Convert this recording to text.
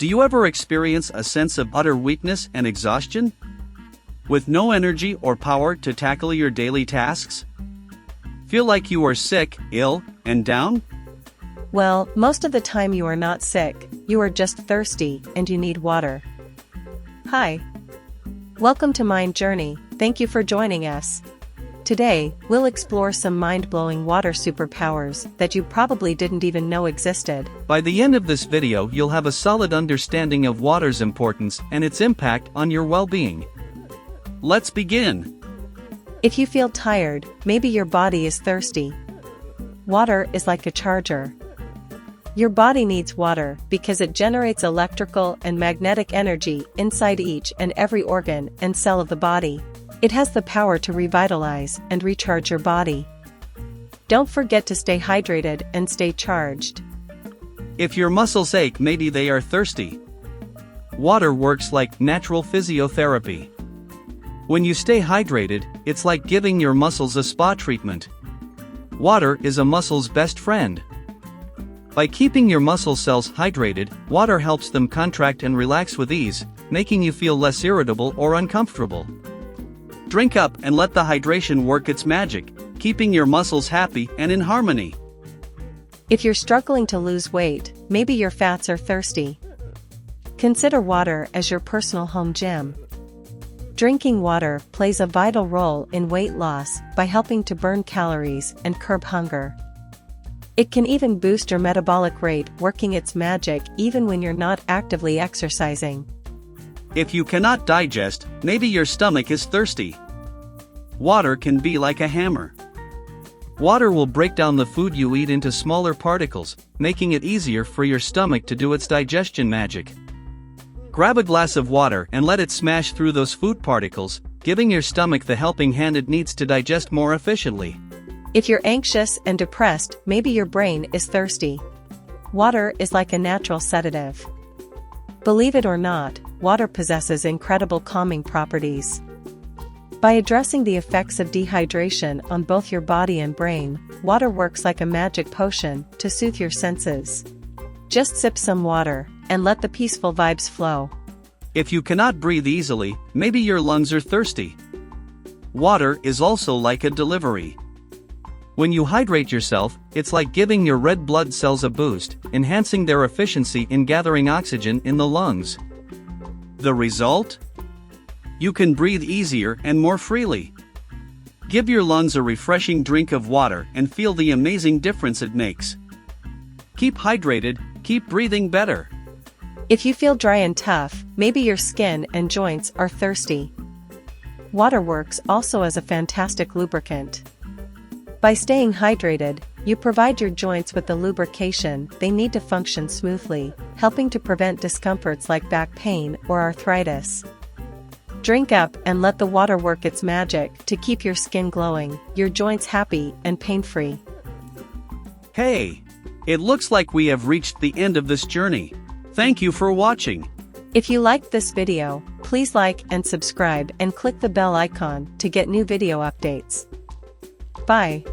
Do you ever experience a sense of utter weakness and exhaustion? With no energy or power to tackle your daily tasks? Feel like you are sick, ill, and down? Well, most of the time you are not sick, you are just thirsty and you need water. Hi. Welcome to Mind Journey, thank you for joining us. Today, we'll explore some mind-blowing water superpowers that you probably didn't even know existed. By the end of this video, you'll have a solid understanding of water's importance and its impact on your well-being. Let's begin. If you feel tired, maybe your body is thirsty. Water is like a charger. Your body needs water because it generates electrical and magnetic energy inside each and every organ and cell of the body. It has the power to revitalize and recharge your body. Don't forget to stay hydrated and stay charged. If your muscles ache, maybe they are thirsty. Water works like natural physiotherapy. When you stay hydrated, it's like giving your muscles a spa treatment. Water is a muscle's best friend. By keeping your muscle cells hydrated, water helps them contract and relax with ease, making you feel less irritable or uncomfortable. Drink up and let the hydration work its magic, keeping your muscles happy and in harmony. If you're struggling to lose weight, maybe your fats are thirsty. Consider water as your personal home gym. Drinking water plays a vital role in weight loss by helping to burn calories and curb hunger. It can even boost your metabolic rate, working its magic even when you're not actively exercising. If you cannot digest, maybe your stomach is thirsty. Water can be like a hammer. Water will break down the food you eat into smaller particles, making it easier for your stomach to do its digestion magic. Grab a glass of water and let it smash through those food particles, giving your stomach the helping hand it needs to digest more efficiently. If you're anxious and depressed, maybe your brain is thirsty. Water is like a natural sedative. Believe it or not, water possesses incredible calming properties. By addressing the effects of dehydration on both your body and brain, water works like a magic potion to soothe your senses. Just sip some water and let the peaceful vibes flow. If you cannot breathe easily, maybe your lungs are thirsty. Water is also like a delivery. When you hydrate yourself, it's like giving your red blood cells a boost, enhancing their efficiency in gathering oxygen in the lungs. The result? You can breathe easier and more freely. Give your lungs a refreshing drink of water and feel the amazing difference it makes. Keep hydrated, keep breathing better. If you feel dry and tough, maybe your skin and joints are thirsty. Water works also as a fantastic lubricant. By staying hydrated, you provide your joints with the lubrication they need to function smoothly, helping to prevent discomforts like back pain or arthritis. Drink up and let the water work its magic to keep your skin glowing, your joints happy and pain-free. Hey! It looks like we have reached the end of this journey. Thank you for watching. If you liked this video, please like and subscribe and click the bell icon to get new video updates. Bye.